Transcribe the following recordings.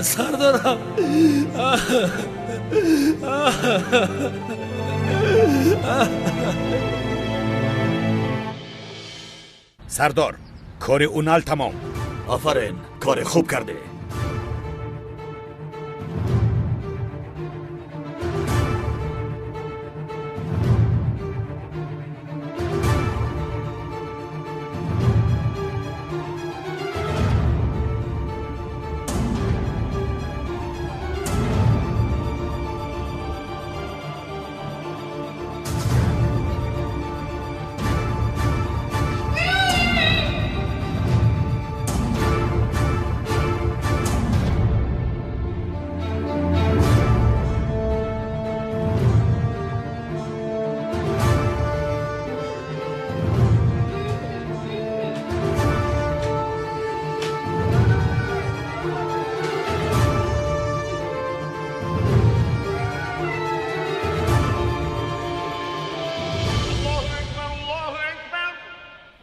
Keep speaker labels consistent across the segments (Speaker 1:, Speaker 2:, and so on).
Speaker 1: سردارم.
Speaker 2: سردار، کار اونال تمام.
Speaker 3: آفرین، کار خوب کرده.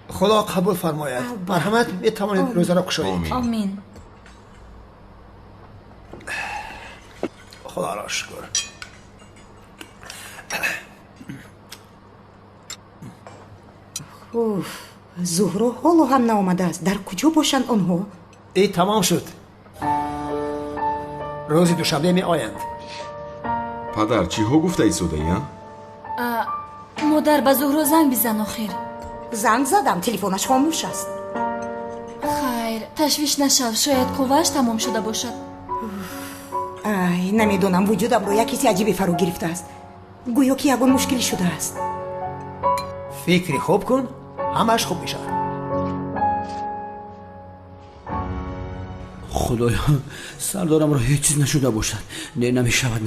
Speaker 4: خدا قبول فرماید. مرحمت بتوانید روزه را گشایید.
Speaker 5: آمین.
Speaker 4: خدا را شکر.
Speaker 6: زهرا حالا هم نآمده است. در کجا باشند آنها؟
Speaker 4: ای تمام شد. روز دوشنبه می آیند.
Speaker 7: پدر چی ها گفته ایستاده ای؟
Speaker 5: مادر به زهرا زنگ بزن آخر.
Speaker 6: زنگ زدم، تلفنش خاموش است.
Speaker 5: خیر، تشویش نشو، شاید قوهش تمام شده باشد.
Speaker 6: نمیدونم، وجودم رو یک کسی عجیبی فرو گرفته است. گویا که یگان مشکلی شده است.
Speaker 4: فکری خوب کن، همش خوب میشه.
Speaker 1: خدایا سردارم را هیچ چیز نشده باشد. نه نمیشود.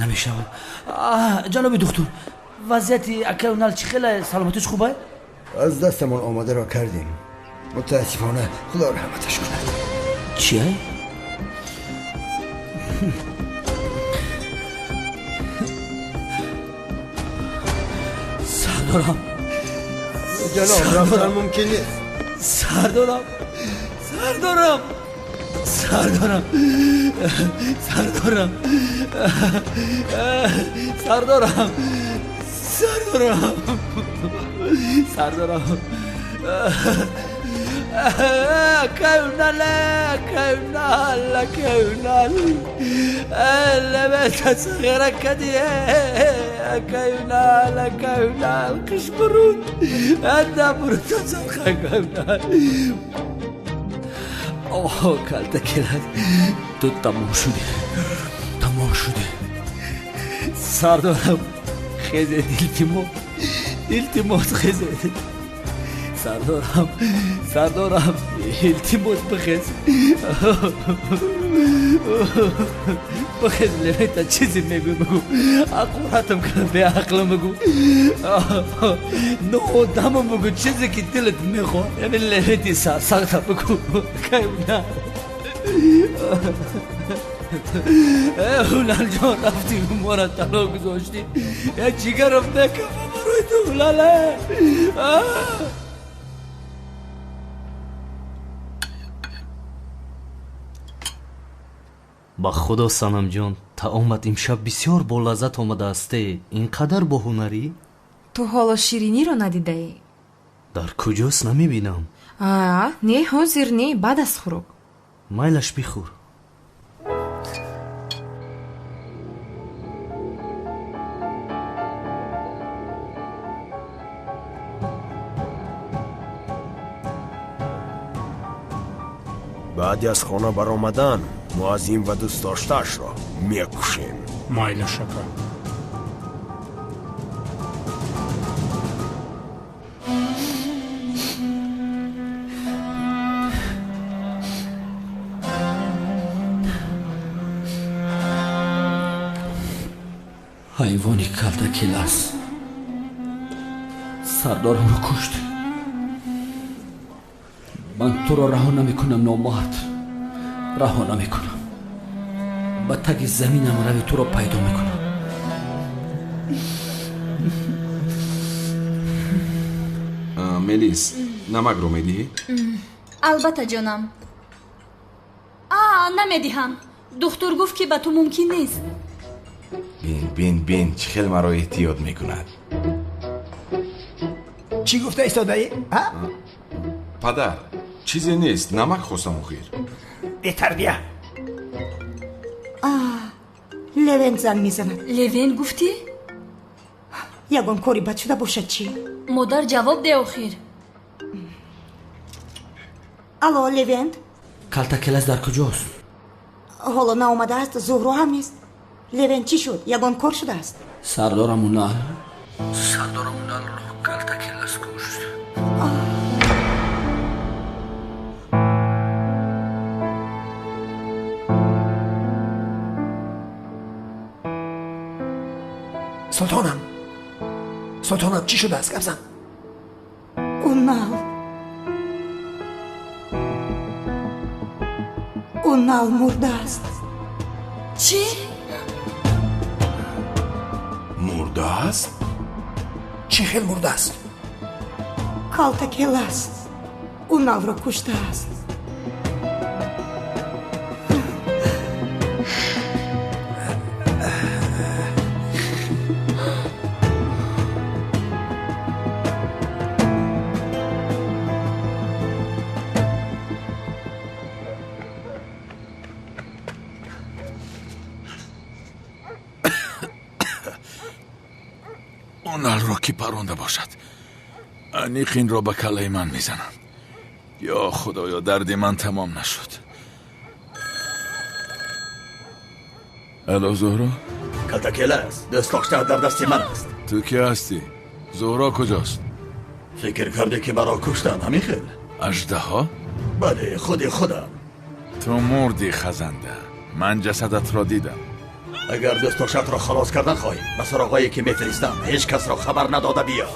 Speaker 1: جناب دکتر، وضعیت اکاونال چی خیلی سلامتش خوبه؟
Speaker 8: از دستمون آماده را کردیم. متاسفانه خدا رحمتش کند.
Speaker 1: چیه؟ سردارم
Speaker 8: جناب رفتن ممکن نیست.
Speaker 1: سردارم كيونال لبيت صغيرة كديه كيونال قشبرون أنا برد صغيرة كيونال اوه کالته کلاد تو تمام شده سردارم خیزه التماس خیزه سردارم التماس بخیز لبیتا چیزی بگو اقواتم کنم به عقلم بگو نو دمم بگو چیزی که دلت میخواد یعنی لبیتی ساخته بگو کیونه اولال جان رفتی ما را تنها گذاشتی یا جیگرم نکفه بروی تو اولاله با خدا سنم جان طعامت امشب بسیار با لذت آمده استه. اینقدر با هنری؟
Speaker 9: تو حالا شیرینی رو ندیده؟
Speaker 1: در کجاست نمیبینم.
Speaker 9: نه حاضر نه، بعد از خوراک.
Speaker 1: مایلش بخور.
Speaker 3: بعدی از خانه برآمدن معظم و دوست داشته‌اش را میکشیم.
Speaker 10: مایل شکر.
Speaker 1: حیوانی کلدکیل است. سردارم رو کشت. من تو را رها نمیکنم نامرد، رها نمیکنم. با تگ زمینم روی تو را پیدا میکنم.
Speaker 7: ملیس نمک رو میدی؟
Speaker 5: البته جانم. نمیدهم. دکتر گفت که به تو ممکن نیست.
Speaker 7: بین چه خیلی مرا احتیاط میکند.
Speaker 4: چی گفته ایستاده ای؟
Speaker 7: پدر چیزی نیست، نمک خواستم خیر.
Speaker 4: بهتر بیا.
Speaker 6: لوین زنگ میزند.
Speaker 5: لوین گفتی؟
Speaker 6: یگان کاری بد شده باشد چی؟
Speaker 5: مادر جواب ده آخر.
Speaker 6: الو لوین،
Speaker 1: کالتا کلاس در کجاست؟
Speaker 6: حالا ناامده است. زهرا هم نیست. لوین چی شد؟ یگان کار شده است.
Speaker 1: سردارم اونال رو کالتا کلاس کشت.
Speaker 4: سلطانم چی شده است؟ گفزن.
Speaker 6: اونال مرده است.
Speaker 5: چی؟
Speaker 7: مرده است؟
Speaker 4: چی خیلی مرده است؟
Speaker 6: کالتا کلاس اونال را کشته است.
Speaker 10: اونال را کی پرونده باشد؟ انیق این را به کله من میزنم. یا خدایا درد من تمام نشد. الو زهرا؟
Speaker 3: کالتا کلاس دست کشته در دست من است.
Speaker 10: تو کی هستی؟ زهرا کجاست؟
Speaker 3: فکر کرده که مرا کشتن همین خیل؟
Speaker 10: اژدها؟
Speaker 3: بله خودم.
Speaker 10: تو مردی خزنده. من جسدت را دیدم.
Speaker 3: اگر دست را خلاص کردن خواهی به سراغایی که میفرستم هیچ کس را خبر نداده بیا.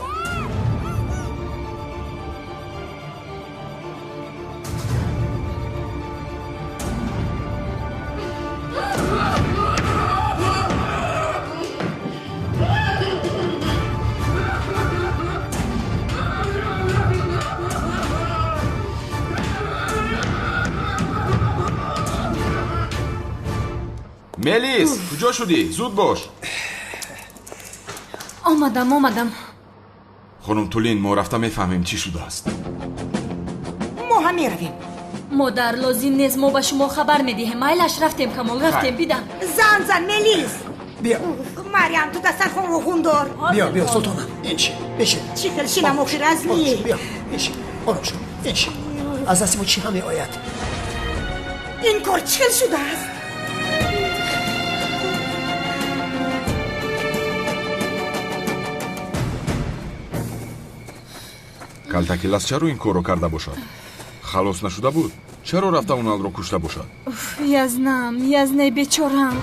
Speaker 7: ملیس کجا شدی؟ زود باش.
Speaker 5: آمدم.
Speaker 7: خانم تولین ما رفته میفهمیم چی شده است.
Speaker 6: ما هم میرویم.
Speaker 5: مادر لازم نیست ما به شما خبر میدهیم. مایلش رفتیم کمال رفتیم بیدم.
Speaker 6: زن ملیس.
Speaker 4: بیا
Speaker 6: مریم تو دسترخوان رو خون دار.
Speaker 4: بیا سلطانم این چی؟ بشین.
Speaker 6: چی خیلی شینم آخر از نیه.
Speaker 4: بیا بشین. آرام شو. این چی؟ از دست ما چی همه آید؟
Speaker 6: این کار چی شده است؟
Speaker 7: کالتا کلاس چرا این کارو کرده باشد؟ خلاص نشده بود؟ چرا رفته اونال رو کشته باشد؟
Speaker 5: یزنه بیچارم.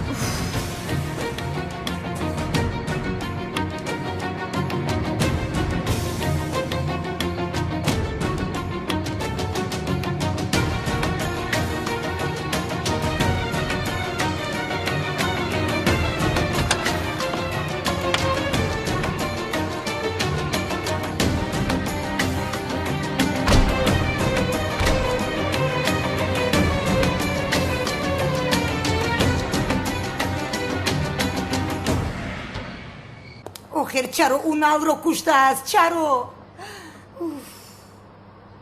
Speaker 6: آخر چرا اونال رو کشته است؟ چرا؟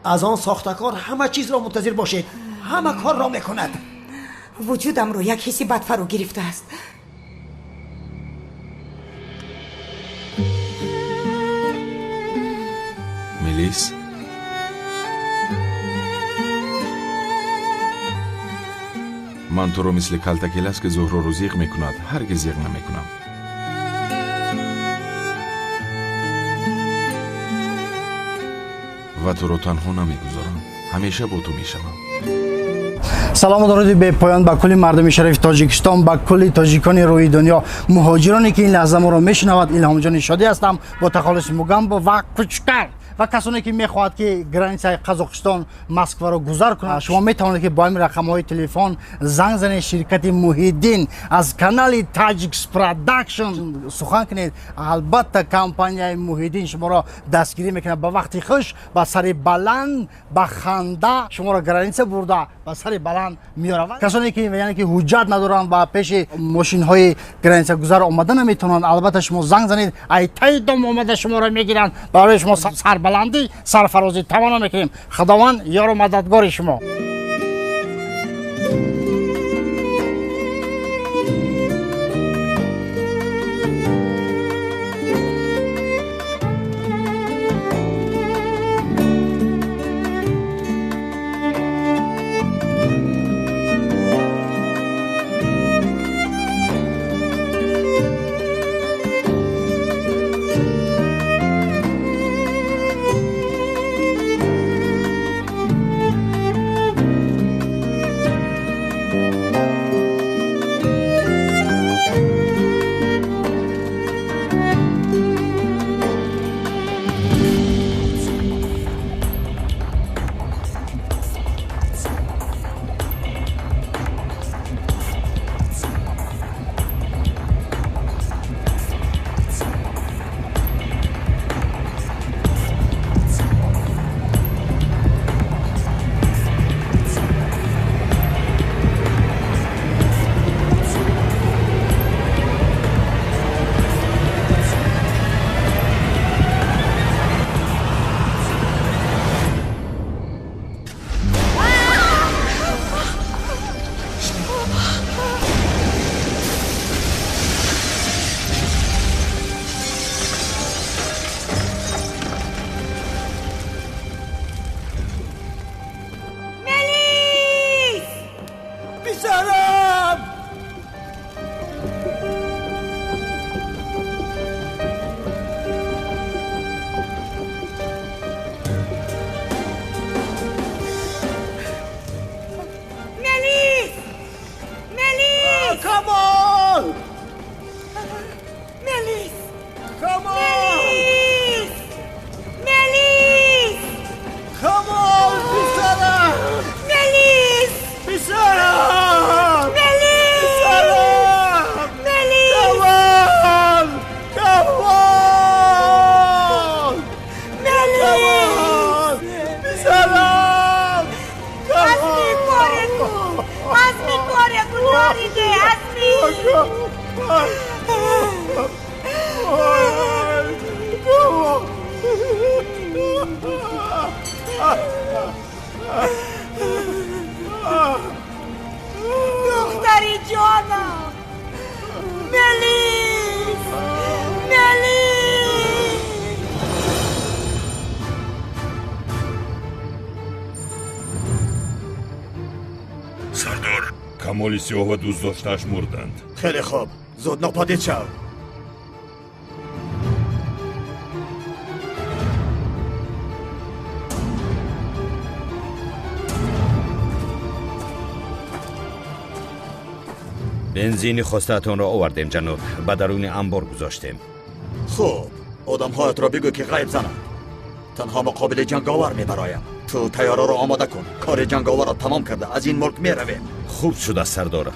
Speaker 4: از آن ساختکار همه چیز را منتظر باشید. همه کار را میکند.
Speaker 6: وجودم رو یک حسی بد فرو گرفته است.
Speaker 7: ملیس من تو رو مثل کالتا کلاس که زهرا رو زیغ میکند هرگز زیغ نمیکنم. و تو رو تنها نمیگذارم. همیشه با تو میشم.
Speaker 11: سلام و درود به پایان به کل مردم شریف تاجیکستان، به کل تاجیکان روی دنیا، مهاجرانی که این لحظه ما رو میشنوند. الهام جان شادی هستم با تخلص مگم با وقت کوچکر و کسانی که میخواهد که گرانیسای قزاقستان مسکو را گذر کنند شما میتوانید که با این رقم‌های تلفن زنگ زنید شرکت محیدین از کانال تاجیکس پروداکشن سخن کنید. البته کمپانی محیدین شما را دستگیری میکنه به وقت خوش با سر بلند با خنده شما را گرانیسه برده با سر بلند میارند. کسانی که یعنی که حجت ندارند و پیش ماشین های گرانیسه گذر آمده نمیتونند البته شما زنگ زنید ای تای دم اومده شما را میگیرند برای شما سربلندی سرفرازی توانه میکنیم. خداوند یار و مددگار شما.
Speaker 6: دختری جانم ملیس
Speaker 2: سردار کمالیسیوف و دوست داشتش مردند.
Speaker 3: خیلی خوب زود ناپدید شو.
Speaker 2: بنزین خواستتون را آوردیم جناب. به درون انبار گذاشتیم.
Speaker 3: خوب آدم هایت را بگو که غیب زنند. تنها مقابل جنگاور میبرایم. تو تیاره را آماده کن. کار جنگاور را تمام کرده از این ملک میرویم.
Speaker 2: خوب شده سردار.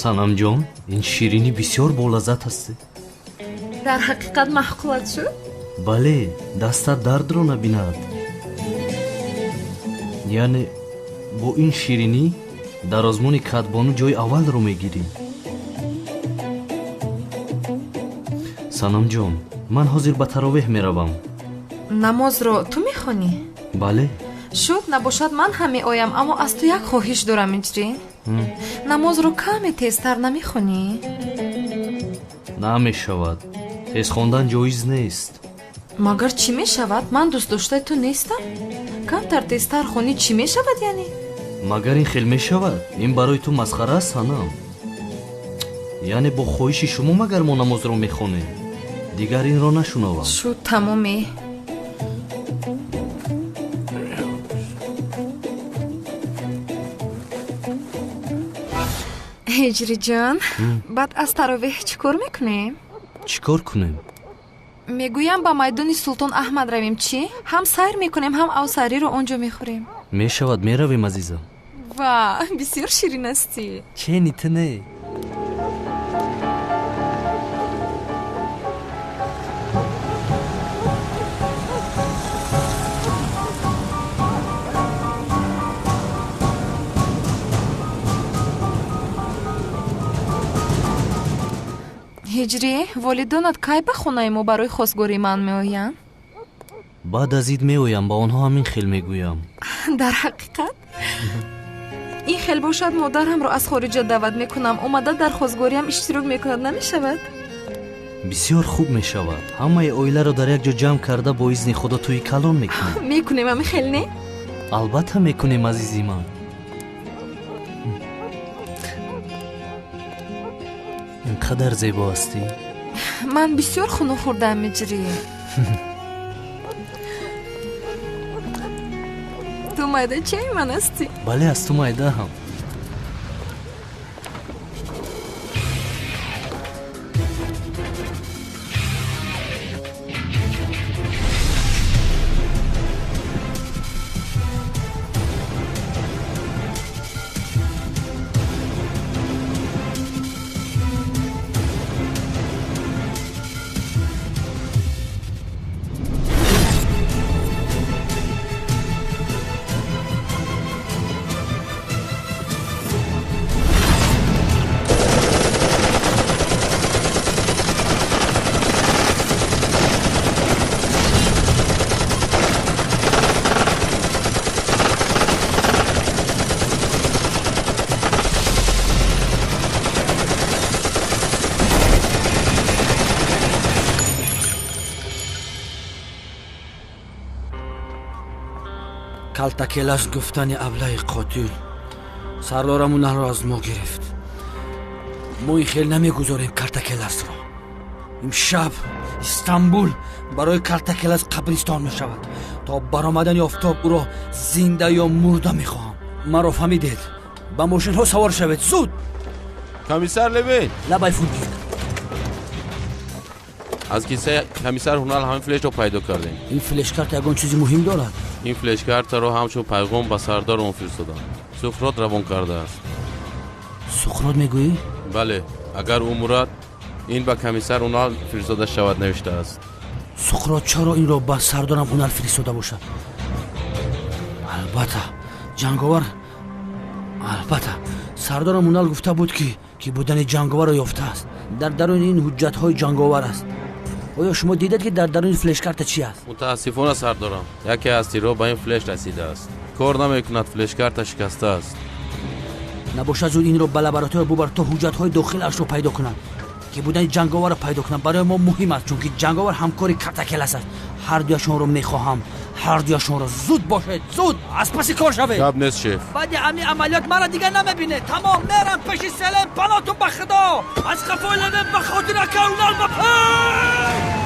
Speaker 1: санам ҷон ин ширинӣ бисёр болаззат аст.
Speaker 9: дар ҳақиқат маҳқулат шуд?
Speaker 1: бале дастат дардро набинад. яъне бо ин ширинӣ дар озмуни кадбону ҷои аввалро мегирӣ. санам ҷон ман ҳозир ба таровеҳ меравам.
Speaker 9: намозро ту мехонӣ?
Speaker 1: бале.
Speaker 9: шуд набошад ман ҳам меоям, аммо аз ту як хоҳиш дорам иҷрӣ. намозро каме тезтар намехонӣ?
Speaker 1: намешавад. тез хондан ҷоиз нест.
Speaker 9: магар чӣ мешавад? ман дӯстдоштаи ту нестам? камтар тезтар хонӣ чӣ мешавад яъне?
Speaker 12: магар ин хел мешавад? Ин барои ту масхара аст санам. яъне бо хоҳиши шумо магар мо намозро мехонем. дигар инро нашунавам.
Speaker 9: шуд тамоме. ҳиҷриҷон, баъд аз таровеҳ чӣ кор мекунем?
Speaker 12: чӣ кор кунем?
Speaker 9: мегӯям ба майдони Султон Аҳмад равем чӣ? ҳам сайр мекунем, ҳам авсариро он ҷо мехӯрем.
Speaker 12: мешавад, меравем азизам.
Speaker 9: ва бисёр ширин астӣ.
Speaker 12: чени ту не?
Speaker 9: ҳиҷрӣ, волидонат кай ба хонаи мо барои хостгории ман меоянд?
Speaker 12: баъд аз ид меоям, ба онҳо ҳамин хел мегӯям.
Speaker 9: дар ҳақиқат ин хел бошад модарамро аз хориҷа даъват мекунам, омада дар хостгориям иштирок мекунад, намешавад?
Speaker 12: бисёр хуб мешавад. ҳамаи оиларо дар як ҷо ҷамъ карда бо изни худо тӯи калон мекунем.
Speaker 9: мекунем ҳамин хел не?
Speaker 12: албатта мекунем азизи ман. инқадар зебо ҳастӣ.
Speaker 9: ман бисёр хуно хӯрдаам ҳиҷрӣ. ту майдачаи ман ҳастӣ?
Speaker 12: бале, аз ту майдаам.
Speaker 1: калтакелас гуфтани аблаи қотил сарлорамонро аз мо гирифт. мо ин хел намегузорем калтакеласро. имшаб истанбул барои калтакелас қабристон мешавад. то баромадани офтоб ӯро зинда ё мурда мехоҳам. маро фаҳмидед? ба мошинҳо савор шавед, зуд!
Speaker 13: комиссар Левин,
Speaker 1: лабай фургид.
Speaker 13: аз кисаи комиссар ҳунал ҳамин флешро пайдо кардем.
Speaker 1: ин флешкарта ягон чизи муҳим дорад?
Speaker 13: ин флешкартаро ҳамчун пайғом ба сардор он фиристодам. сухрот равон кардааст.
Speaker 1: сухрот мегӯӣ?
Speaker 13: бале, агар ӯ мурад, ин ба комиссар ҳунал фиристода шавад навиштааст.
Speaker 1: сухрот чаро инро ба сардорам ҳунал фиристода бошад? албатта ҷанговар, албатта сардорам ҳунал гуфта буд ки будани ҷанговарро ёфтааст. дар даруни ин ҳуҷҷатҳои ҷанговар аст. оё шумо дидед ки дар даруни флешкарта чи аст?
Speaker 13: мутаассифона сардорам, яке аз тирҳо ба ин флеш расидааст. кор намекунад, флешкарта шикастааст.
Speaker 1: набошад зуд инро ба лаборатория бубар то ҳуҷҷатҳои дохилашро пайдо кунад, ки будани ҷанговарро пайдо кунад. барои мо муҳим аст, чунки ҷанговар ҳамкори картакелас аст. ҳардуяшонро мехоҳам, ҳардуяшонро. зуд бошед, зуд аз паси кор шавед.
Speaker 13: гап нест шеф.
Speaker 1: баъди ҳамин амалиёт маро дигар намебинед. тамом мерам пеши селем. панотун ба худо. аз қафои Левин ба хотир акаунал ба пай.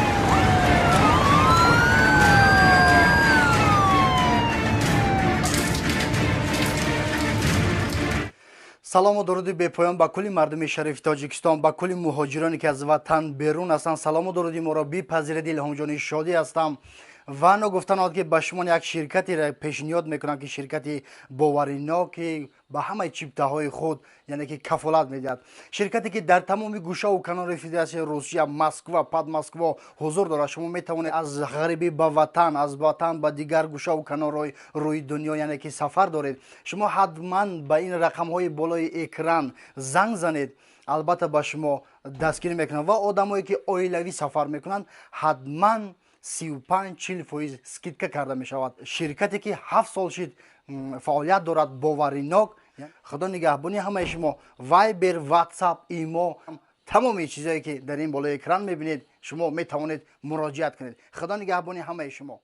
Speaker 11: салому дуруди бепоён ба кулли мардуми шарифи тоҷикистон, ба кулли муҳоҷироне ки аз ватан берун ҳастанд. салому дуруди моро бипазиред. илҳомҷони шодӣ ҳастам ва ногуфтанот ки ба шумо як ширкатеро пешниҳод мекунам, ки ширкати боваринок ки ба ҳамаи чиптаҳои худ яъне ки кафолат медиҳад. ширкате ки дар тамоми гӯшаву канори федератсияи Русия, Москва, Подмоскво ҳузур дорад. шумо метавонед аз ғарибӣ ба ватан, аз ватан ба дигар гӯшаву канорҳои рӯи дунё яъне ки сафар доред. шумо ҳатман ба ин рақамҳои болои экран занг занед. албатта ба шумо дастгирӣ мекунанд ва одамое ки оилавӣ сафар мекунанд ҳатман 35-40% скидка карда мешавад. ширкате ки 7 сол шид фаъолият дорад, боваринок. худо нигаҳбони ҳамаи шумо. вайбер, ватсап, имо, тамоми чизое ки дар ин болои экран мебинед, шумо метавонед муроҷиат кунед. худо нигаҳбони ҳамаи шумо.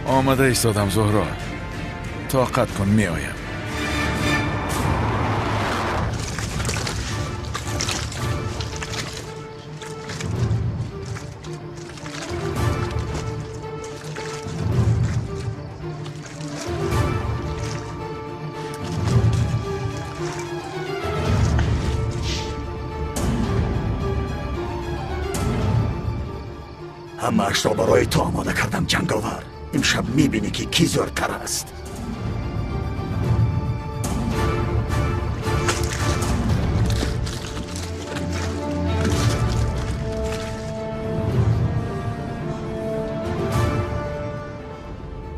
Speaker 10: آمده ایستادم زهرا. طاقت کن می آیم.
Speaker 3: همه‌اش را برای تو آماده کردم جنگاور. امشب میبینی که کی زورتر است.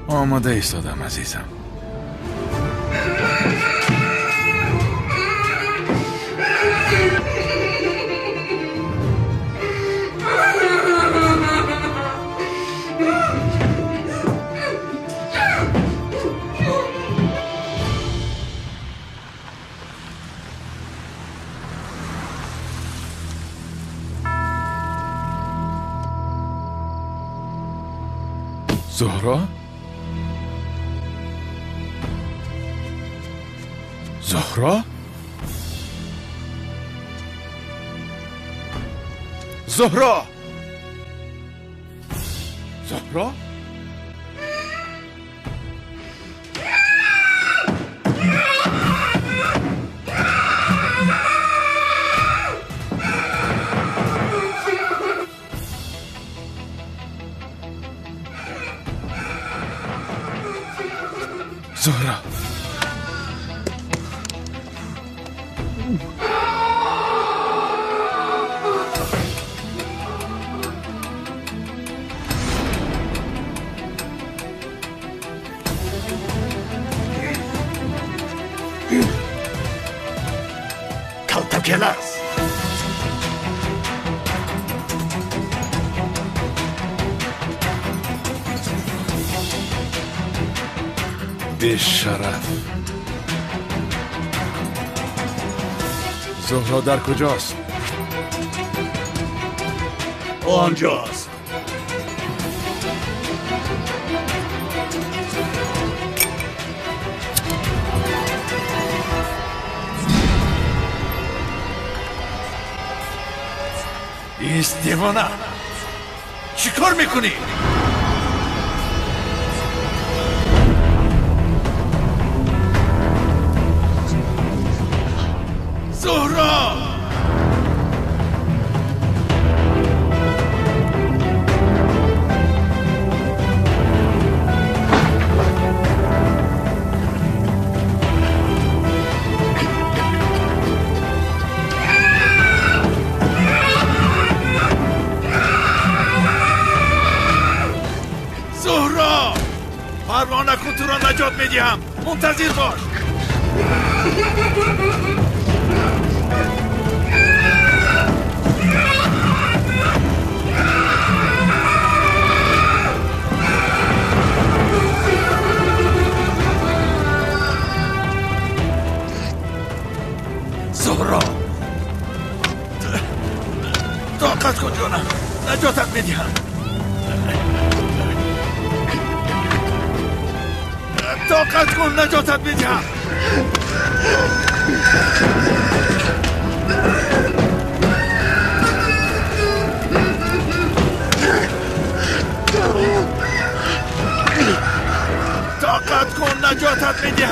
Speaker 10: آماده ایستادم عزیزم. زهرا؟ زهرا؟ زهرا؟ زهرا؟ زهرا
Speaker 3: کلتکلس
Speaker 10: به شرف. زهرا در کجاست؟
Speaker 3: آنجاست.
Speaker 10: ایست دیوانه، چی کار میکنی؟ زهرا! زهرا! پروا نکن، تو را نجات میدیم. منتظر باش. زهرا! طاقت کن جانم، نجاتت میدیم. طاقت کن، نجاتت میدیم. طاقت کن، نجاتت میدیم.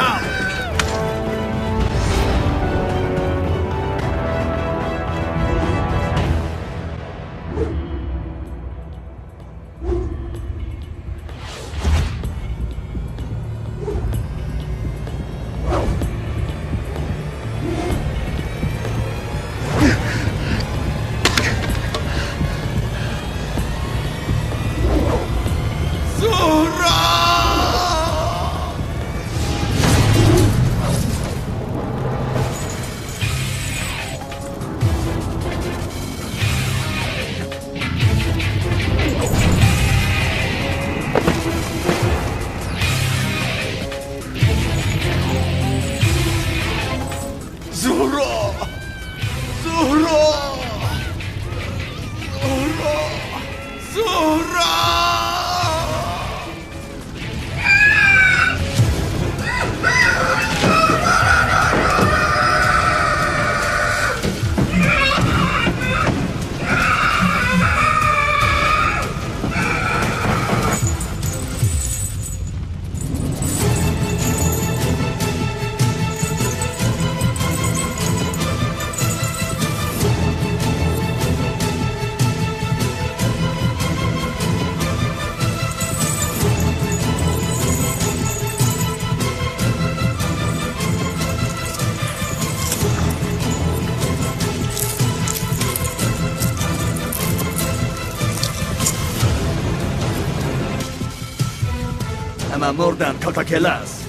Speaker 3: همه مردن کالتاکلاس.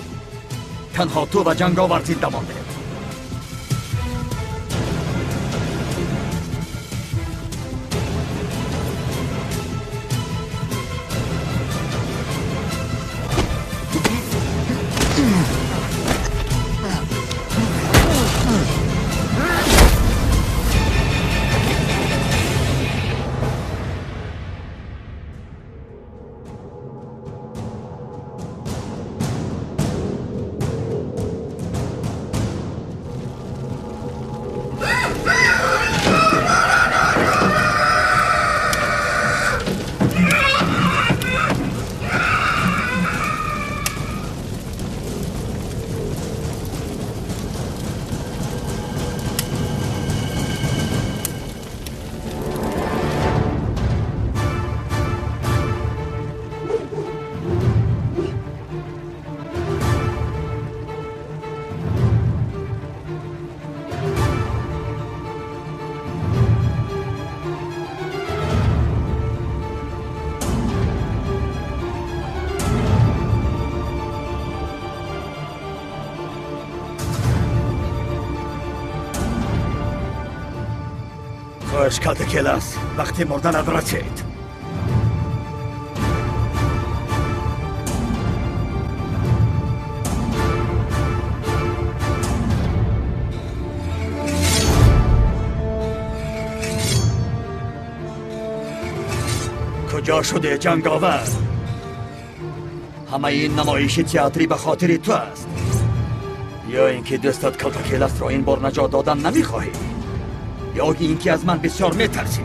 Speaker 3: تنها تو و جنگاور زنده مانده. خوش کالتاکلاس وقتی مردن رسید. کجا شده جنگاور؟ همه این نمایش تئاتری به خاطر تو است یا اینکه دستت کالتاکلاس را این بار نجات دادن نمیخواهی یا اینکه از من بسیار میترسی؟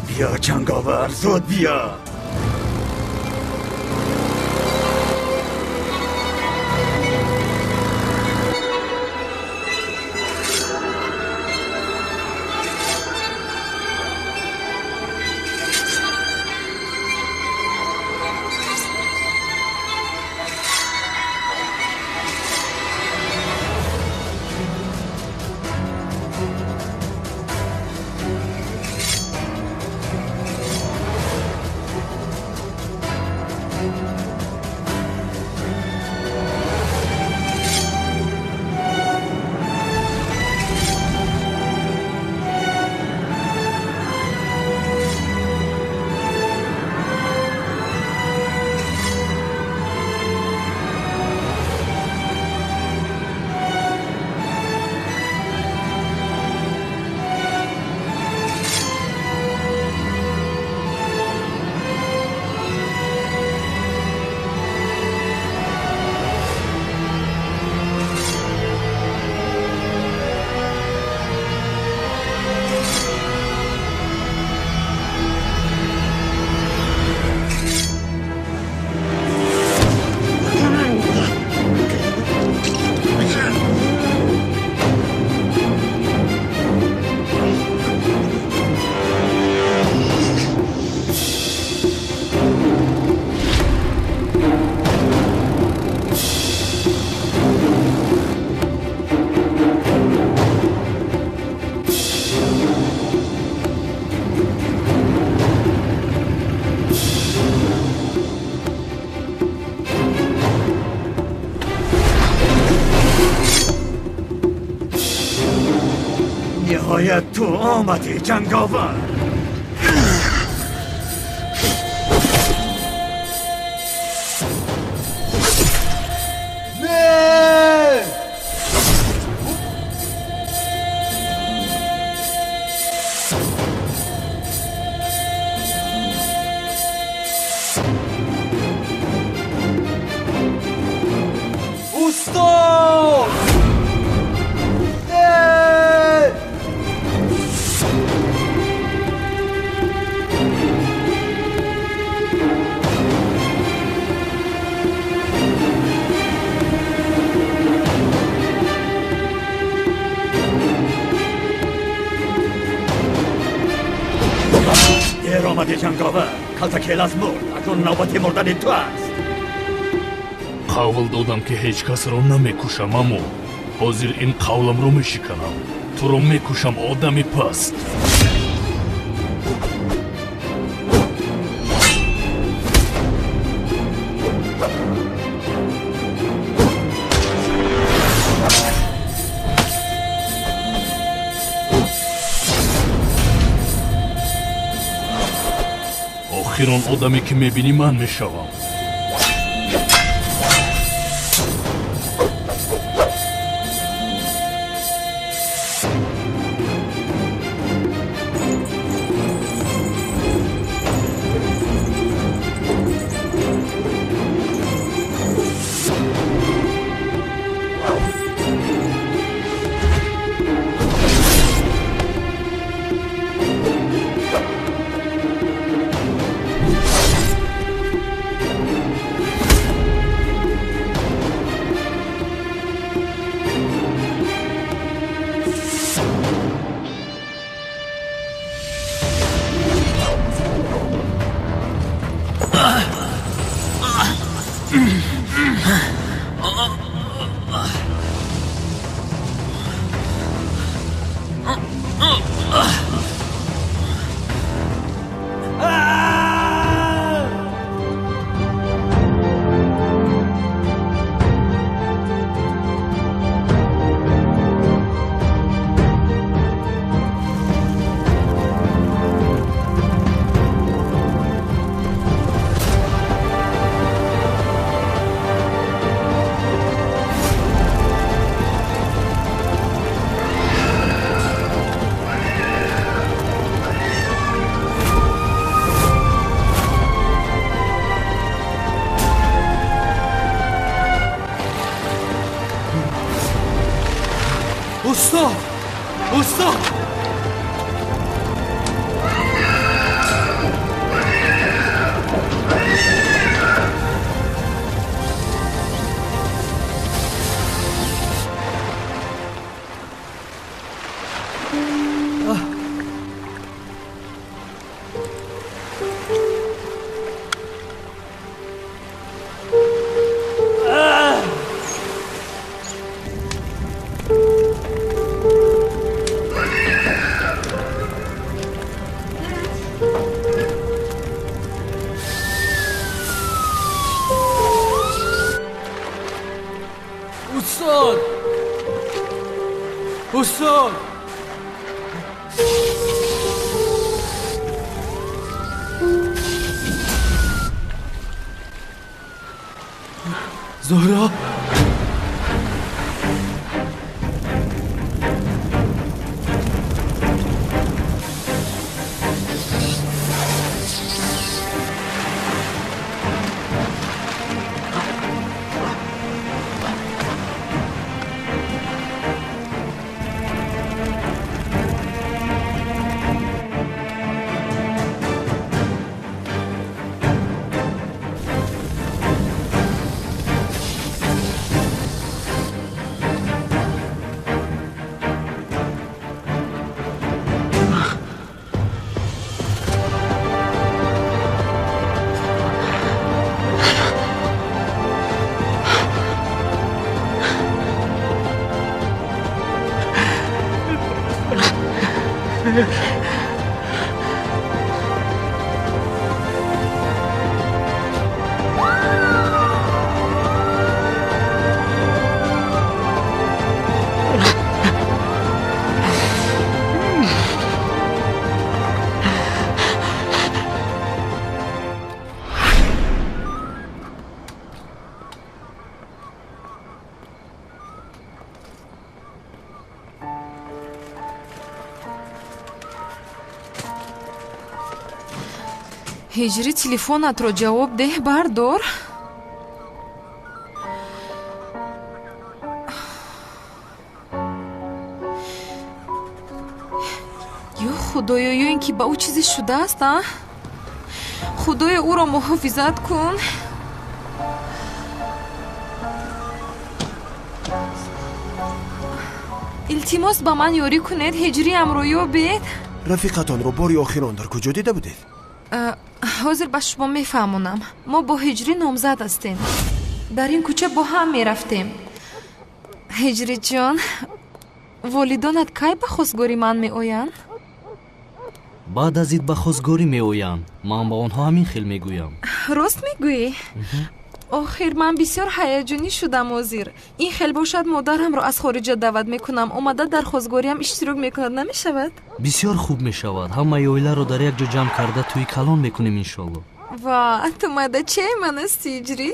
Speaker 3: بیا جنگاور زود بیا. نهایت تو آمدی جنگاور. دیر آمده جنگاور. کالتاکلاس مرد. اکنون نوبت مردن تو است.
Speaker 14: قول دادم که هیچ کس را نمیکشم، اما حاضر این قولم رو میشکنم. تو رو میکشم آدمی پست. охирон одаме ки мебинӣ ман мешавам.
Speaker 1: استاد استاد استاد استاد زهرا
Speaker 9: ҳиҷри телефонатро ҷавоб деҳ, бардор. ё худоё, ё ин ки ба ӯ чизе шудааст, а? худоё ӯро муҳофизат кун. илтимос ба ман ёрӣ кунед, ҳиҷриамро ёбед.
Speaker 15: рафиқатонро бори охирон дар куҷо дида будед?
Speaker 9: ҳозир ба шумо мефаҳмонам. мо бо ҳиҷрӣ номзад ҳастем. дар ин кӯча бо ҳам мерафтем. ҳиҷриҷон, волидонат кай ба хостгорӣ ман меоянд?
Speaker 12: баъд аз ид ба хостгорӣ меоянд. ман ба онҳо ҳамин хел мегӯям.
Speaker 9: рост мегӯӣ? آخر من بسیار هیجانی شدم وزیر. این خیلی باشد مادرم رو از خارج دعوت میکنم. اومده در خواستگاریم اشتراک میکند نمیشود؟
Speaker 12: بسیار خوب میشود. همه اویله رو در یک جا جمع کرده توی کلان میکنیم انشالله.
Speaker 9: وا تو ماده چه من است هجری؟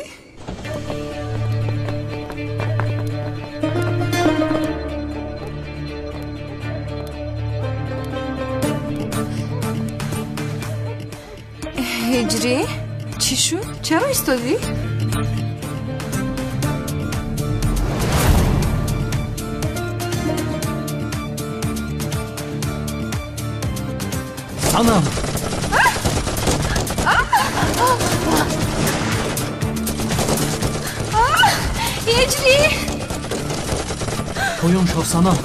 Speaker 9: هجری؟ چی شد؟ چرا ایستادی؟
Speaker 12: سنم
Speaker 9: هجری
Speaker 12: پایان شو سنم.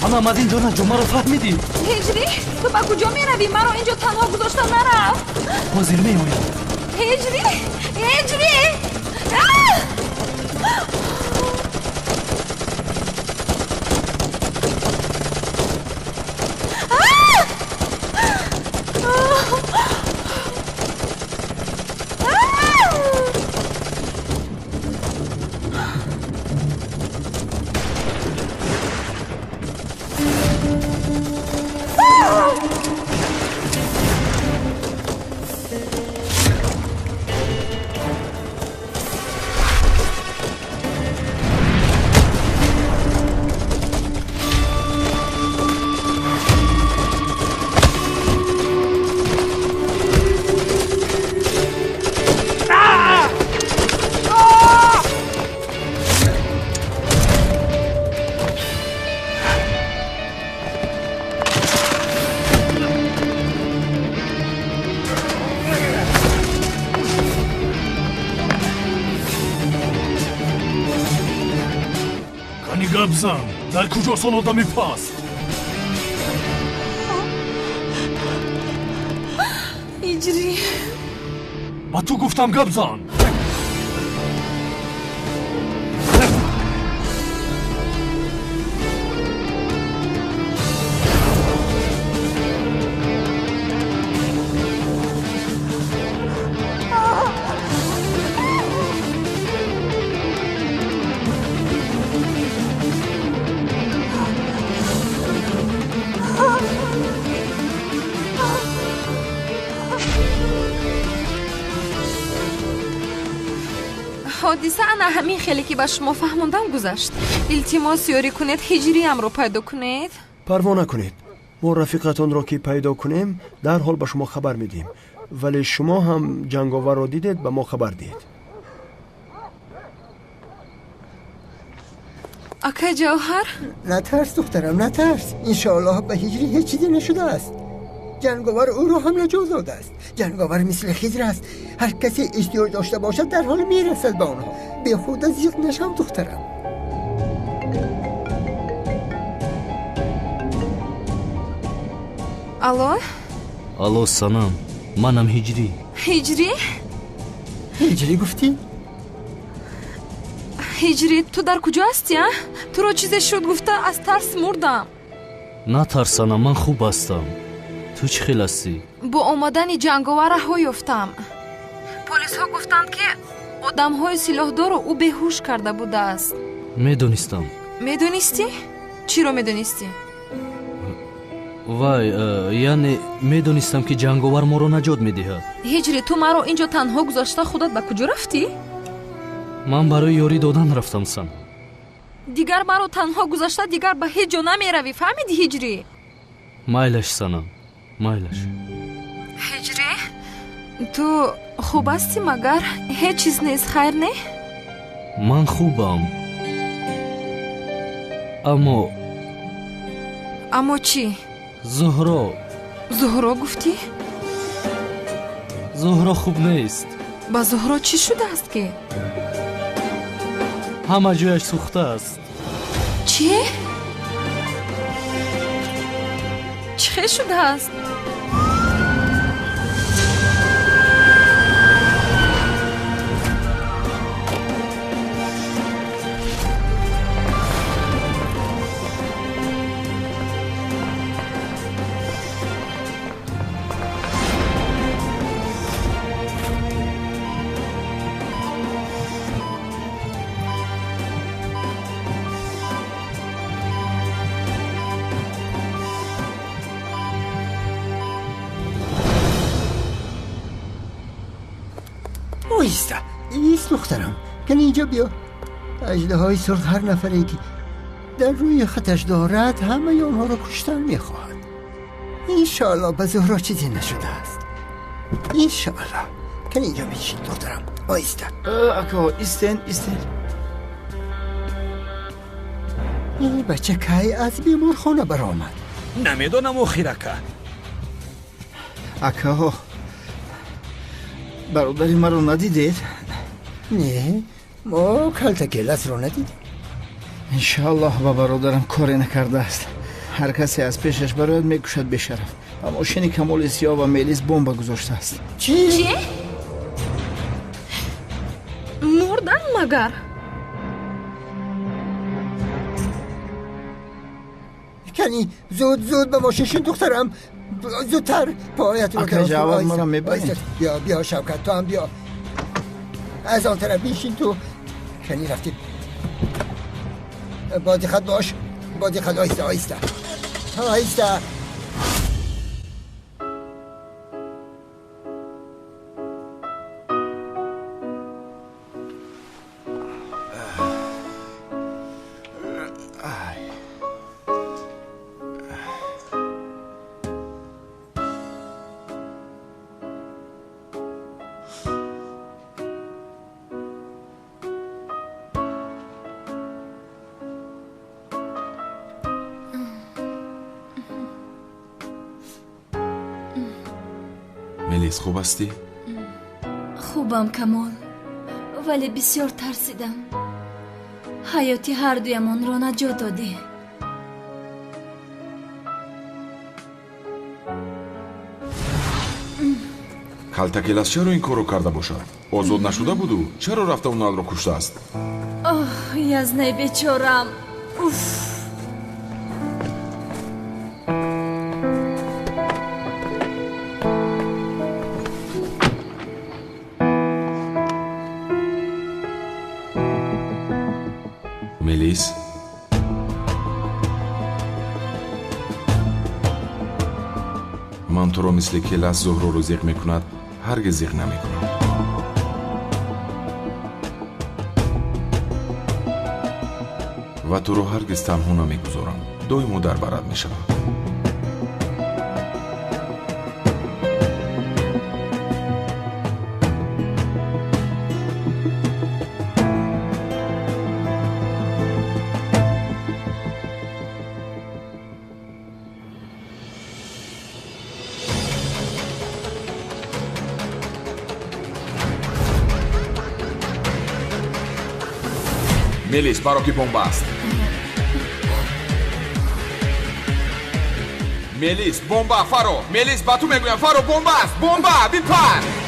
Speaker 12: سنم از اینجا نجو مرا فهمیدی؟
Speaker 9: هجری تو با کجا میروی؟ مرا اینجا تنها گذاشتن نرو.
Speaker 12: حاضر میآیم.
Speaker 9: هجری هجری
Speaker 14: گبزن در کجاست آن آدمی پست؟
Speaker 9: هجری
Speaker 14: با تو گفتم گبزن.
Speaker 9: حادثه انا همین خیلی که به شما فهموندم گذشت. التماس یاری کنید هجری هم رو پیدا کنید.
Speaker 15: پروا نکنید. ما رفیقتان را که پیدا کنیم در حال به شما خبر میدیم. ولی شما هم جنگاور را دیدید به ما خبر دید.
Speaker 9: اکا جوهر؟
Speaker 4: نترس دخترم نترس. انشاءالله به هجری هیچ چیزی نشده است. جنگاور او را هم نجات داده است. جنگاور مثل خضر است. هر کسی احتیاج داشته باشد در حال میرسد به آنها. به خود زیاد نشم دخترم.
Speaker 9: الو؟
Speaker 12: الو سنم، منم هجری.
Speaker 9: هجری؟
Speaker 4: هجری گفتی؟
Speaker 9: هجری تو در کجا هستی؟ تو رو چیزی شد گفته از ترس مردم.
Speaker 12: نه ترسانم، من خوب هستم. تو چی خیل هستی؟
Speaker 9: با آمدن جنگاور ها یافتم. پلیس ها گفتند که آدم های سلاحدار او بیهوش کرده بوده است.
Speaker 12: میدونستم.
Speaker 9: میدونستی؟ چی رو میدونستی؟
Speaker 12: وای یعنی میدونستم که جنگاور ما رو نجات میدهد.
Speaker 9: هجری تو مرا اینجا تنها گذاشته خودت به کجا رفتی؟
Speaker 12: من برای یاری دادن رفتم سن.
Speaker 9: دیگر مرا تنها گذاشته دیگر به هیچ جا نمیروی، فهمیدی هجری؟
Speaker 12: مایلش سنم، مایلش.
Speaker 9: هجری تو خوب هستی مگر هیچ چیز نیست خیر نه؟
Speaker 12: من خوبم. اما
Speaker 9: چی؟ زهرا گفتی؟
Speaker 12: زهرا خوب نیست.
Speaker 9: با زهرا چی شده است که؟
Speaker 12: همه جایش سوخته است.
Speaker 9: چی؟ چی شده است؟
Speaker 4: ایستا ایست دخترم کنی اینجا بیا اژدهای سرخ هر نفری که در روی خطش دارد همه آنها را کشتن میخواهد انشاءالله به زهرا چیزی نشده است انشاءالله کنی اینجا بشین دخترم ایستا
Speaker 11: اکا ایستن
Speaker 4: این بچه که از بیمارخانه برآمد
Speaker 1: نمیدونم او خیرکه
Speaker 11: اکا برادری ما رو ندیدید؟
Speaker 4: نه ما کلتکلس رو ندیدیم
Speaker 11: انشاءالله با برادرم کاری نکرده است هر کسی از پیشش برایت میکشد به شرف و ماشین کمال سیاه و میلیس بمب گذاشته است
Speaker 9: چی؟ مردن مگر؟
Speaker 4: کنی زود به ماشین دخترم زودتر پایت رو
Speaker 11: اکا جواد ما رو میبینید
Speaker 4: بیا شوکت تو هم بیا از آن طرف بیشین تو کنی رفتیم بادی خد باش آیسته
Speaker 7: ملیس خوب هستی؟
Speaker 5: خوبم کمال ولی بسیار ترسیدم حیاتی هر دویمان را نجات دادی
Speaker 7: کلتکلس چرا این کارو کرده باشد؟ آزاد نشده بودو؟ چرا رفته اونال رو کشته است؟
Speaker 5: آه یزنه بیچارم اوف
Speaker 7: ملیس من تو رو مثل کلس زهرا رو زیغ میکند هرگز زیغ نمیکنم و تو رو هرگز تنها نمیگذارم دویمو در برد میشم ملیس برا کی بمب است ملیس بمبا فرو ملیس با تو میگویم فرو بمبا است بمبا بیپر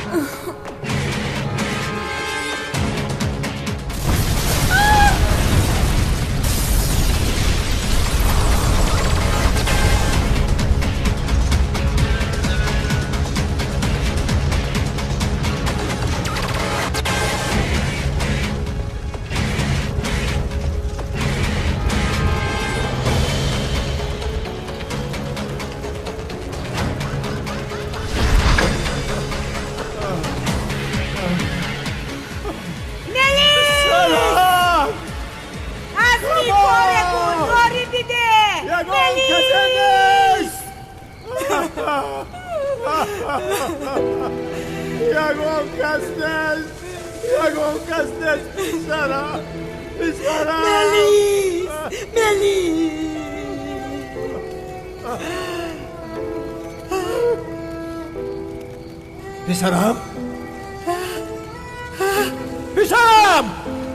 Speaker 15: پسرم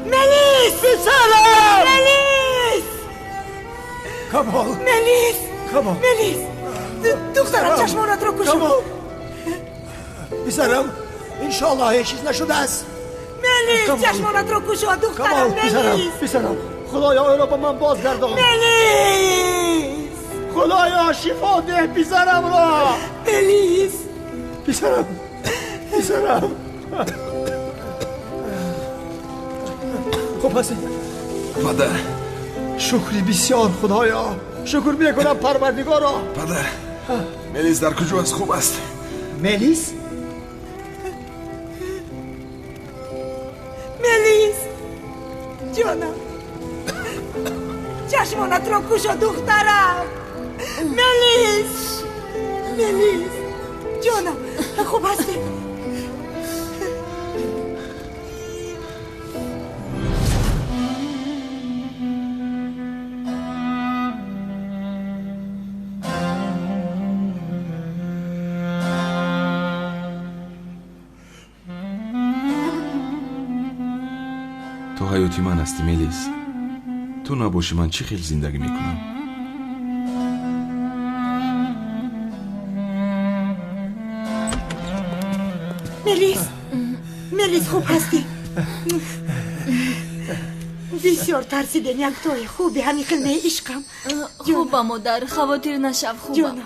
Speaker 6: ملیس
Speaker 15: پسرم
Speaker 6: ملیس
Speaker 15: کمال
Speaker 6: ملیس دخترم چشمانت رو کشم
Speaker 15: پسرم انشالله هیچ چیز نشده است
Speaker 6: ملیس چشمانت رو کشم دخترم ملیس
Speaker 15: پسرم خدایا او را به من بازگردان
Speaker 6: ملیس
Speaker 15: خدایا شفا ده پسرم را
Speaker 6: ملیس
Speaker 15: پسرم خوب هستی؟
Speaker 7: پدر
Speaker 15: شکری بسیار خدایا شکر میکنم پروردگارا
Speaker 7: پدر ملیس در کجا است خوب است
Speaker 15: ملیس؟
Speaker 6: جانم چشمانت را کشا دخترم ملیس جانم خوب هستی؟
Speaker 7: تو حیاتی من هستی ملیس. تو نباشی من چی خیلی زندگی میکنم.
Speaker 6: ملیس خوب هستی؟ بسیار ترسیدم. یک توی خوبی همین خیلی عشقم.
Speaker 5: خوبم مادر خواطر نشو خوبم.
Speaker 6: جانم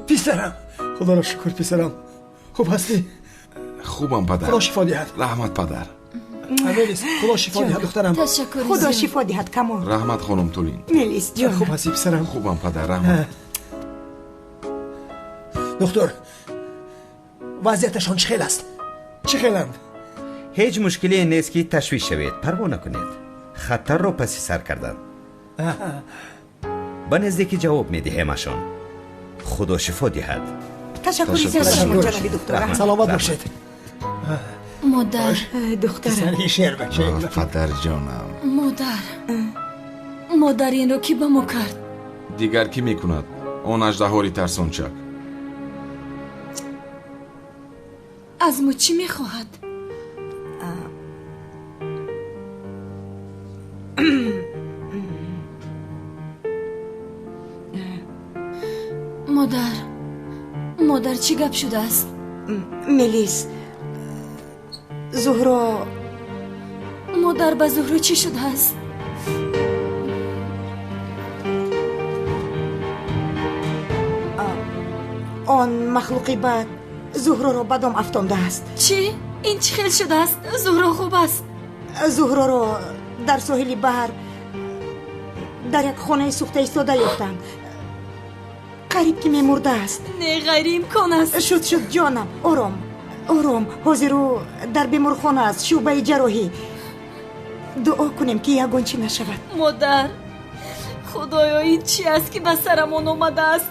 Speaker 15: پسرم خدا را شکر پسرم. خوب هستی؟
Speaker 7: خوبم پدر.
Speaker 15: خدا شفا دهد.
Speaker 7: رحمت پدر.
Speaker 15: ملیس خدا شفا دهد دخترم.
Speaker 5: تشکر.
Speaker 6: خدا شفا دهد کمان.
Speaker 7: رحمت خانم تولین.
Speaker 6: ملیس جان
Speaker 15: خوب هستی پسرم؟
Speaker 7: خوبم پدر. رحمت.
Speaker 15: دکتر وضعیتشان چه خیل است؟ چه خیلند؟
Speaker 2: هیچ مشکلی نیست که تشویش شوید. پروا نکنید. خطر رو پسی سر کردن. به نزدیکی جواب میدهیمشان. خدا شفا دهد.
Speaker 6: تشکر جنابی دکتر.
Speaker 15: سلامت باشید.
Speaker 5: مادر
Speaker 6: دخترم
Speaker 15: سری شیر بچه.
Speaker 7: پدر جانم.
Speaker 5: مادر این رو کی به ما کرد؟
Speaker 7: دیگر کی میکند؟ اون اژدهاری ترسانچک.
Speaker 5: از ما چی میخواهد؟ مادر چی گپ شده است؟
Speaker 6: ملیس زهرا
Speaker 5: مادر به زهرا چی شده است؟
Speaker 6: آن مخلوقی بد زهرا را بدم افتانده است.
Speaker 5: چی؟ این چی خیل شده است؟ زهرا خوب است؟
Speaker 6: زهرا را در ساحل بحر در یک خانه سوخته ایستاده یافتند. قریب که میمرده است.
Speaker 5: نه غیر امکان است.
Speaker 6: شد جانم. آرام حاضر رو در بیمارخانه است. شعبه جراحی. دعا کنیم که یگان چی نشود.
Speaker 5: مادر خدایا این چی است که به سرمان آمده است؟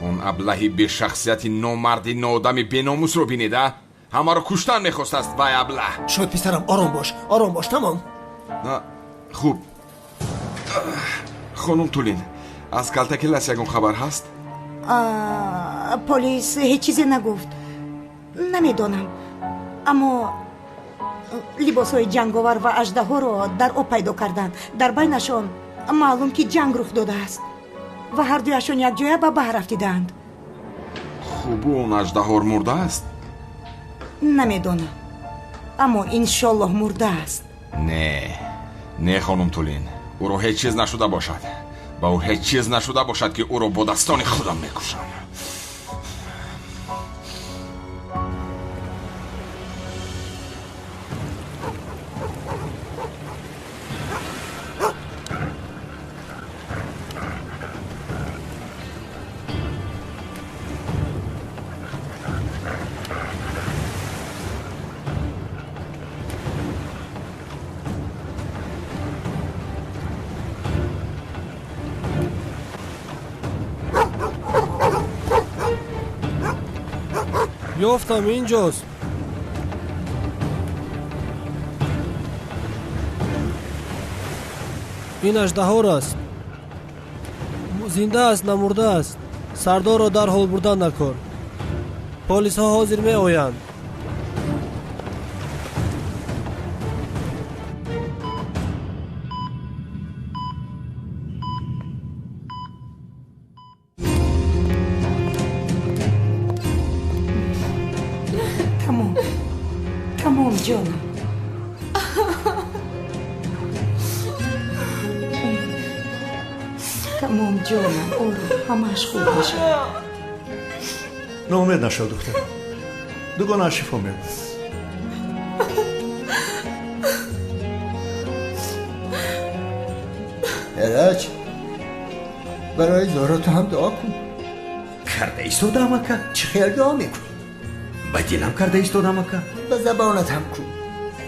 Speaker 7: اون ابلهی به شخصیتی نامردی نادمی بیناموس رو بینیده؟ همه رو کشتن میخواست است وای ابله.
Speaker 15: شد پسرم آرام باش تمام.
Speaker 7: نه خوب. خانم تولین از کلتکیلس یکم خبر هست؟
Speaker 6: پلیس هیچ چیزی نگفت. نمیدانم اما لباس های جنگاور و اژدها را در آب پیدا کردند. در بینشان معلوم که جنگ رخ داده است و هر دویشان یک جای به بحر رفتیدند.
Speaker 7: خوب اون اژدها مرده است؟
Speaker 6: نمیدانم اما انشالله مرده است.
Speaker 7: نه خانم تولین او رو هیچ چیز نشده باشد. با او هیچ چیز نشده باشد که او رو با دستان خودم میکشم.
Speaker 16: یافتم اینجاست. این اژدها است. زنده است نمرده است. سردار را در حال بردن نکن. پلیس ها حاضر می آیند.
Speaker 6: تمام جانم. تمام جانم. همش خوب میشه.
Speaker 15: ناامید نشو دختر. دوگانه شفا می‌بینی.
Speaker 4: ایرج برای زهرا تو هم دعا کن.
Speaker 2: کرده ایستادم اکا؟
Speaker 4: چه خیال دعا میکنی؟
Speaker 2: به دلم کرده ایستادم اکا؟
Speaker 4: به زبانت هم کن،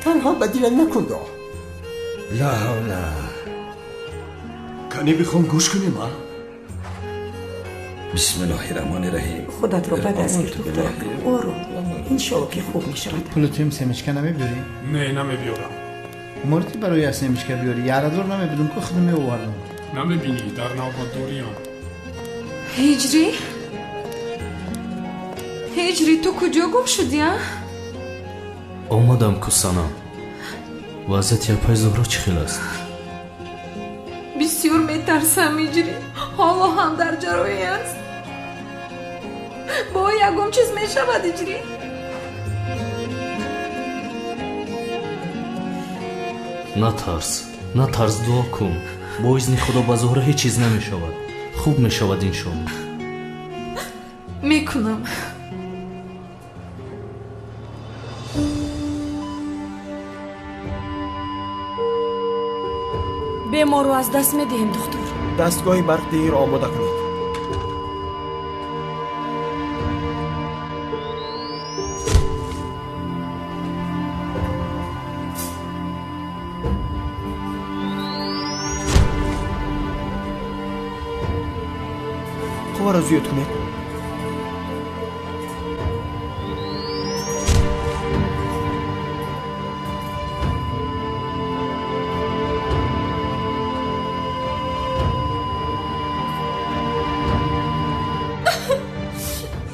Speaker 4: تنها به دل نکن دا.
Speaker 2: لا حول.
Speaker 15: کنی بخوام گوش کنیم ها؟
Speaker 2: بسم الله الرحمن الرحیم.
Speaker 6: خودت رو به دست گیر دختر. برو انشالله که خوب می شود.
Speaker 11: پولتیم سمشکه نمیبیاری؟
Speaker 14: نه نمیبیارم.
Speaker 11: مورتی برای از سمشکه بیاری یاردور نمیبیدم که خودم میوردم.
Speaker 14: نمیبینی در نوبادوریم.
Speaker 9: هجری تو کجا گم شدی ها؟
Speaker 12: آمدم کسانم. وضعیت یپای زهرا چی خیل است؟
Speaker 9: بسیار میترسم هجری. حالا هم در جرایی است. با یکم چیز میشود هجری.
Speaker 12: نترس دعا کن. با اذن خدا با زهرا هیچ چیز نمیشود. خوب میشود انشالله.
Speaker 9: میکنم.
Speaker 5: به ما رو از دست میدهیم دکتر.
Speaker 15: دستگاه برق دیگه رو آماده کنید. قوا را زیاد کنید.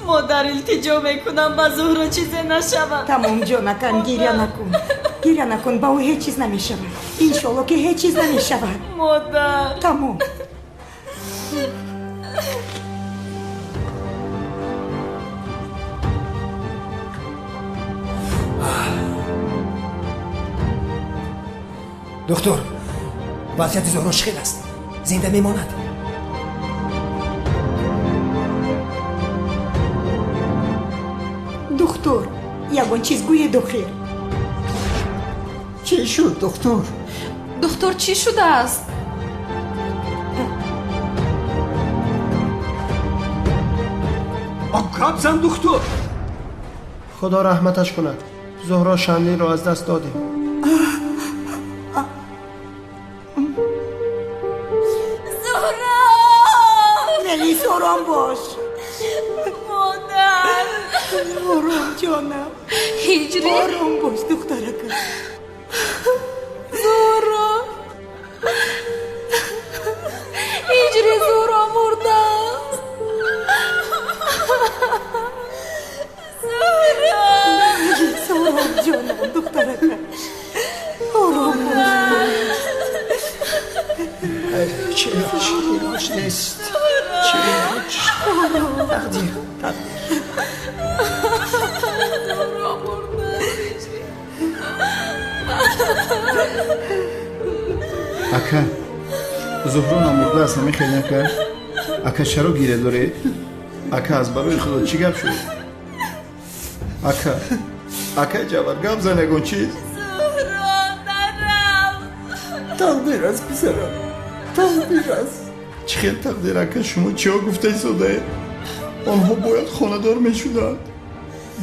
Speaker 5: مادر التجا میکنم با زهرا چیزی نشود.
Speaker 6: تمام جانکن گریه نکن با او هیچ چیز نمی شود. انشالله که هیچ چیز نمی شود.
Speaker 5: مادر
Speaker 6: تمام.
Speaker 8: دکتر وضعیت زهرا خیلی است، زنده میماند.
Speaker 6: دکتر یگان چیز گوی دخیر.
Speaker 4: چی شد دکتر؟
Speaker 9: دکتر چی شده است؟
Speaker 15: کبزم دکتر. خدا رحمتش کنه. زهرا شملی رو از دست دادیم.
Speaker 5: زهرا
Speaker 6: ملیس آرام باش.
Speaker 5: مادر
Speaker 6: آرام جانم.
Speaker 9: هجری
Speaker 6: آرام باش دخترکم.
Speaker 9: زهرا هجری زهرا مرده.
Speaker 6: آرام جانم دخترکم. آرام باش.
Speaker 4: چراش نیست. چراش تقدیر.
Speaker 9: زهرا مرده.
Speaker 11: اکا زهرا نمورده است نمیخیل نکرد. اکا چرا گیره داره؟ اکا از برای خدا چی گپ شد؟ اکا جوارگم زنگون چیز؟
Speaker 5: زهرا نرم.
Speaker 4: تقدیر است پسرم، تقدیر است.
Speaker 11: چی خیلی تقدیر اکا؟ شما چی ها گفته ایستاده؟ آنها باید خاندار می شدند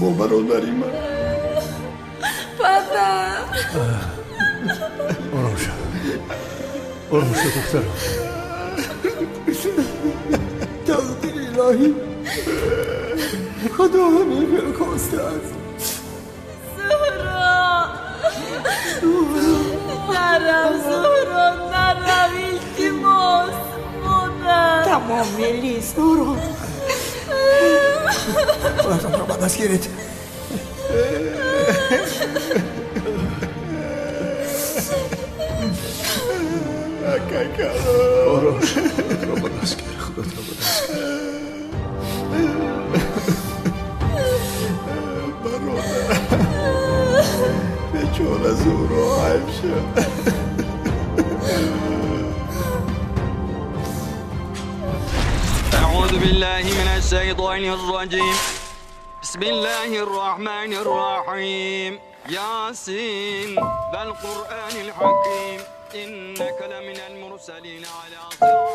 Speaker 11: با برادری من.
Speaker 9: پدر
Speaker 14: آرام شد دخترم.
Speaker 4: تقدیر الهی، خدا همه خواسته است.
Speaker 5: زهرا نرم. زهرا نرم التماس مادر.
Speaker 6: تمام ملیس آرام.
Speaker 4: خودتان را به دست گیرید.
Speaker 11: آرام را به دست گیر. خودت را به دست گیر. برادر بیچاره زهرا حیف شد.
Speaker 17: أعوذ بالله من الشيطان الرجيم بسم الله الرحمن الرحيم ياسين والقرآن الحكيم إنك لمن المرسلين على صراط